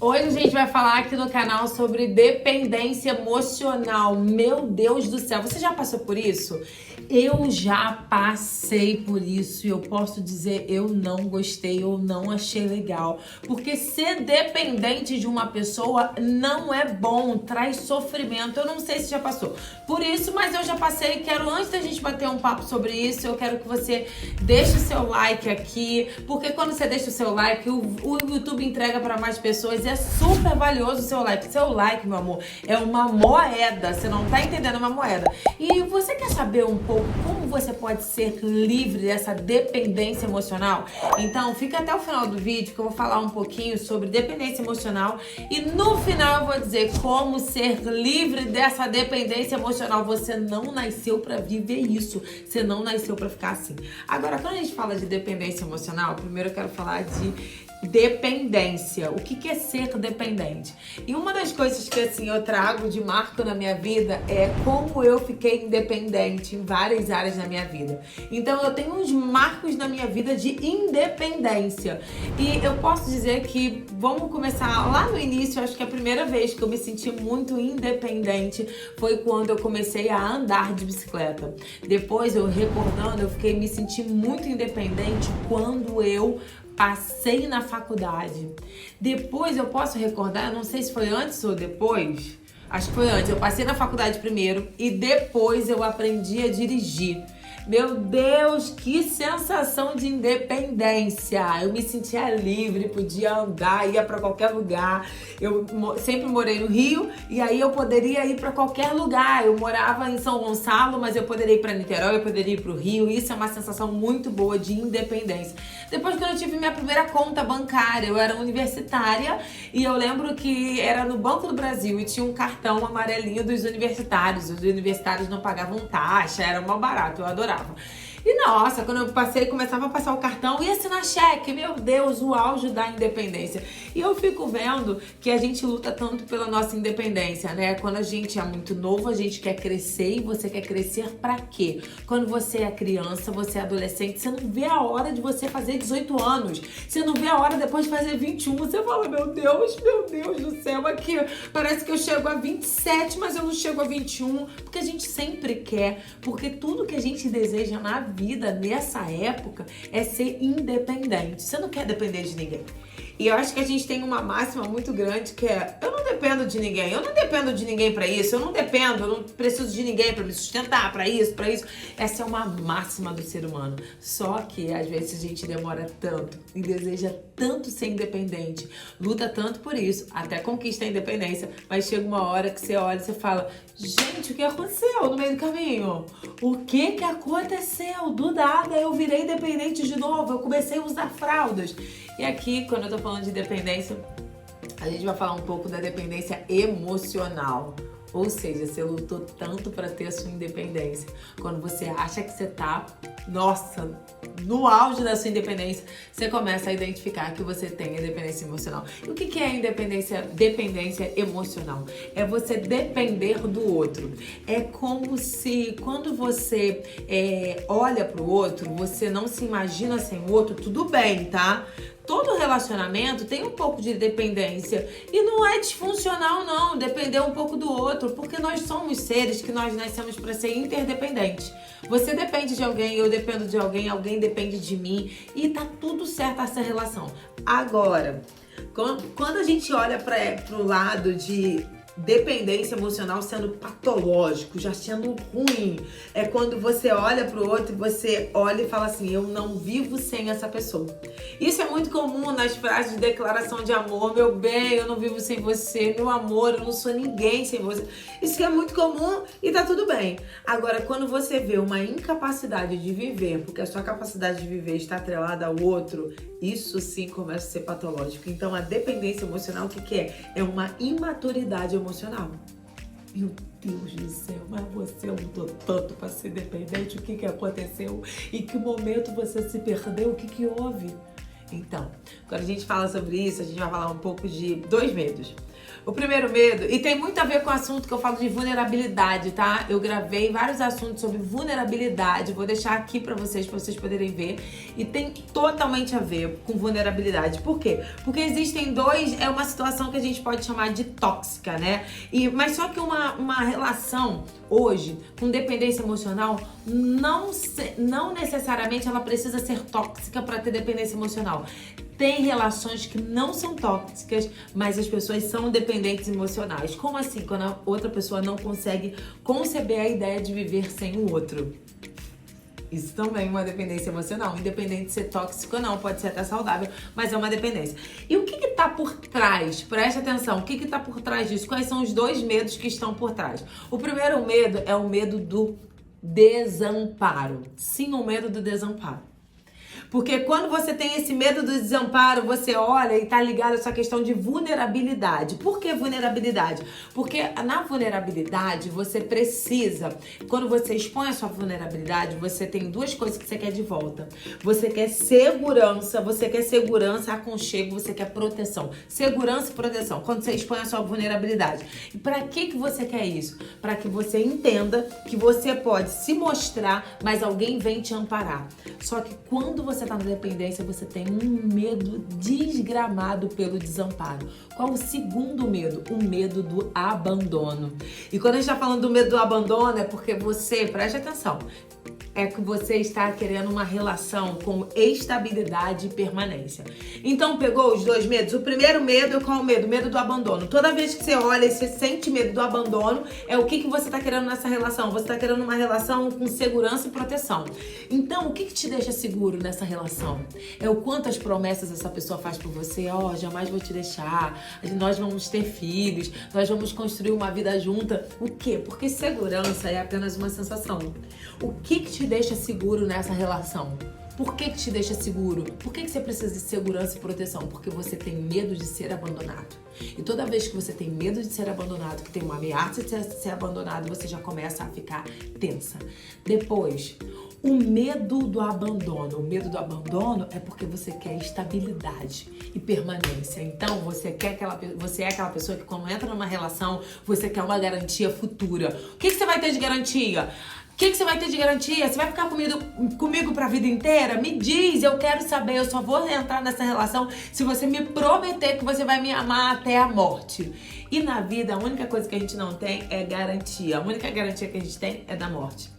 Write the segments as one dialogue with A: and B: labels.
A: Hoje a gente vai falar aqui no canal sobre dependência emocional. Meu Deus do céu, você já passou por isso? Eu já passei por isso e eu posso dizer eu não gostei, eu não achei legal. Porque ser dependente de uma pessoa não é bom, traz sofrimento. Eu não sei se já passou por isso, mas eu já passei. Quero, antes da gente bater um papo sobre isso, eu quero que você deixe o seu like aqui, porque quando você deixa o seu like, o YouTube entrega para mais pessoas e é super valioso o seu like. Seu like, meu amor, é uma moeda, você não tá entendendo, é uma moeda. E você quer saber um pouco como você pode ser livre dessa dependência emocional? Então fica até o final do vídeo que eu vou falar um pouquinho sobre dependência emocional e no final eu vou dizer como ser livre dessa dependência emocional. Você não nasceu para viver isso, você não nasceu para ficar assim. Agora, quando a gente fala de dependência emocional, primeiro eu quero falar de dependência. O que é ser dependente? E uma das coisas que assim eu trago de marco na minha vida é como eu fiquei independente em várias áreas da minha vida. Então eu tenho uns marcos na minha vida de independência. E eu posso dizer que, vamos começar lá no início, acho que a primeira vez que eu me senti muito independente foi quando eu comecei a andar de bicicleta. Depois, eu recordando, eu fiquei me sentindo muito independente quando eu passei na faculdade. Depois eu posso recordar, não sei se foi antes ou depois, acho que foi antes. Eu passei na faculdade primeiro e depois eu aprendi a dirigir. Meu Deus, que sensação de independência! Eu me sentia livre, podia andar, ia para qualquer lugar. Eu sempre morei no Rio e aí eu poderia ir para qualquer lugar. Eu morava em São Gonçalo, mas eu poderia ir para Niterói, eu poderia ir para o Rio. Isso é uma sensação muito boa de independência. Depois que eu tive minha primeira conta bancária, eu era universitária e eu lembro que era no Banco do Brasil e tinha um cartão amarelinho dos universitários. Os universitários não pagavam taxa, era mó barato, eu adorava. E nossa, quando eu passei, começava a passar o cartão e assinar cheque, meu Deus, o auge da independência. E eu fico vendo que a gente luta tanto pela nossa independência, né? Quando a gente é muito novo, a gente quer crescer e você quer crescer pra quê? Quando você é criança, você é adolescente, você não vê a hora de você fazer 18 anos. Você não vê a hora depois de fazer 21. Você fala, meu Deus do céu, aqui parece que eu chego a 27, mas eu não chego a 21. Porque a gente sempre quer, porque tudo que a gente deseja na vida nessa época é ser independente. Você não quer depender de ninguém. E eu acho que a gente tem uma máxima muito grande que é: eu não dependo de ninguém, eu não dependo de ninguém pra isso, eu não preciso de ninguém pra me sustentar, pra isso. Essa é uma máxima do ser humano. Só que às vezes a gente demora tanto e deseja tanto ser independente, luta tanto por isso, até conquista a independência, mas chega uma hora que você olha e você fala: gente, o que aconteceu no meio do caminho? O que aconteceu? Do nada eu virei independente de novo, eu comecei a usar fraldas. E aqui, quando eu tô falando de dependência, a gente vai falar um pouco da dependência emocional. Ou seja, você lutou tanto para ter a sua independência. Quando você acha que você tá, nossa, no auge da sua independência, você começa a identificar que você tem a dependência emocional. E o que é independência? Dependência emocional. É você depender do outro. É como se quando você olha pro outro, você não se imagina sem o outro, tudo bem, tá? Todo relacionamento tem um pouco de dependência e não é disfuncional não, depender um pouco do outro, porque nós somos seres que nós nascemos para ser interdependentes. Você depende de alguém, eu dependo de alguém, alguém depende de mim e tá tudo certo essa relação. Agora, quando a gente olha pro lado de dependência emocional sendo patológico, já sendo ruim, é quando você olha pro outro e você olha e fala assim: eu não vivo sem essa pessoa. Isso é muito comum nas frases de declaração de amor: meu bem, eu não vivo sem você, meu amor, eu não sou ninguém sem você. Isso é muito comum e tá tudo bem. Agora, quando você vê uma incapacidade de viver, porque a sua capacidade de viver está atrelada ao outro, isso sim começa a ser patológico. Então, a dependência emocional, o que é? É uma imaturidade emocional. Meu Deus do céu, mas você lutou tanto para ser dependente, o que aconteceu? Em que momento você se perdeu? O que houve? Então, quando a gente fala sobre isso, a gente vai falar um pouco de 2 medos. O primeiro medo, e tem muito a ver com o assunto que eu falo de vulnerabilidade, tá? Eu gravei vários assuntos sobre vulnerabilidade, vou deixar aqui pra vocês poderem ver. E tem totalmente a ver com vulnerabilidade. Por quê? Porque existem é uma situação que a gente pode chamar de tóxica, né? Mas só que uma relação hoje com dependência emocional não necessariamente ela precisa ser tóxica para ter dependência emocional. Tem relações que não são tóxicas, mas as pessoas são dependentes emocionais. Como assim? Quando a outra pessoa não consegue conceber a ideia de viver sem o outro. Isso também é uma dependência emocional, independente de ser tóxico ou não, pode ser até saudável, mas é uma dependência. E o que tá por trás? Preste atenção, o que tá por trás disso? Quais são os 2 medos que estão por trás? O primeiro medo é o medo do desamparo. Sim, o medo do desamparo. Porque quando você tem esse medo do desamparo, você olha e tá ligado a essa questão de vulnerabilidade. Por que vulnerabilidade? Porque na vulnerabilidade você precisa, quando você expõe a sua vulnerabilidade, você tem 2 coisas que você quer de volta. Você quer segurança, aconchego, você quer proteção. Segurança e proteção, quando você expõe a sua vulnerabilidade. E para que você quer isso? Para que você entenda que você pode se mostrar, mas alguém vem te amparar. Só que quando você tá na dependência, você tem um medo desgramado pelo desamparo. Qual o segundo medo? O medo do abandono. E quando a gente tá falando do medo do abandono, é porque você, preste atenção, é que você está querendo uma relação com estabilidade e permanência. Então, pegou os 2 medos? O primeiro medo é qual o medo? O medo do abandono. Toda vez que você olha e você sente medo do abandono, é o que você está querendo nessa relação. Você está querendo uma relação com segurança e proteção. Então, o que te deixa seguro nessa relação? É o quanto as promessas essa pessoa faz por você. Ó, jamais vou te deixar, nós vamos ter filhos, nós vamos construir uma vida junta. O quê? Porque segurança é apenas uma sensação. O que te deixa seguro nessa relação? Por que te deixa seguro? Por que você precisa de segurança e proteção? Porque você tem medo de ser abandonado. E toda vez que você tem medo de ser abandonado, que tem uma ameaça de ser abandonado, você já começa a ficar tensa. Depois, o medo do abandono. O medo do abandono é porque você quer estabilidade e permanência. Então, você é aquela pessoa que quando entra numa relação, você quer uma garantia futura. O que você vai ter de garantia? O que você vai ter de garantia? Você vai ficar comigo pra vida inteira? Me diz, eu quero saber. Eu só vou entrar nessa relação se você me prometer que você vai me amar até a morte. E na vida, a única coisa que a gente não tem é garantia. A única garantia que a gente tem é da morte.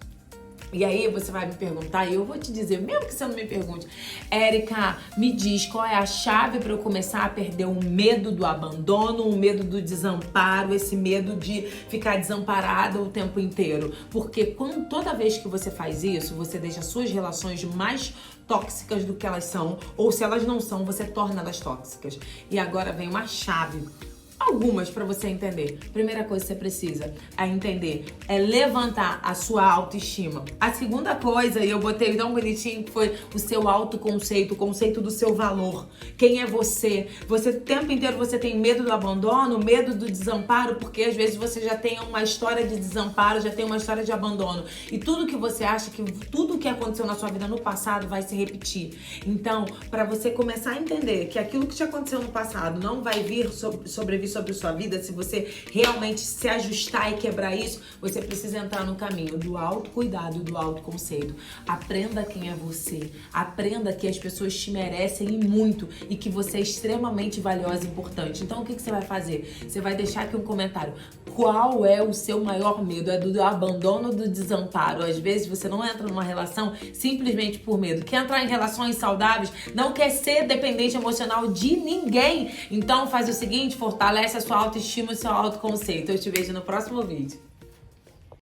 A: E aí você vai me perguntar e eu vou te dizer, mesmo que você não me pergunte, Érica, me diz qual é a chave para eu começar a perder o medo do abandono, o medo do desamparo, esse medo de ficar desamparada o tempo inteiro. Porque toda vez que você faz isso, você deixa suas relações mais tóxicas do que elas são, ou se elas não são, você torna elas tóxicas. E agora vem uma chave. Algumas para você entender. Primeira coisa que você precisa entender é levantar a sua autoestima. A segunda coisa, e eu botei tão bonitinho, que foi o seu autoconceito, o conceito do seu valor. Quem é você? Você o tempo inteiro você tem medo do abandono, medo do desamparo, porque às vezes você já tem uma história de desamparo, já tem uma história de abandono. E tudo que você acha que tudo que aconteceu na sua vida no passado vai se repetir. Então, para você começar a entender que aquilo que te aconteceu no passado não vai vir sobreviver sobre a sua vida, se você realmente se ajustar e quebrar isso, você precisa entrar no caminho do autocuidado e do autoconceito. Aprenda quem é você. Aprenda que as pessoas te merecem e muito e que você é extremamente valiosa e importante. Então, o que você vai fazer? Você vai deixar aqui um comentário. Qual é o seu maior medo? É do abandono ou do desamparo? Às vezes você não entra numa relação simplesmente por medo. Quer entrar em relações saudáveis? Não quer ser dependente emocional de ninguém? Então faz o seguinte, fortalece a sua autoestima e o seu autoconceito. Eu te vejo no próximo vídeo.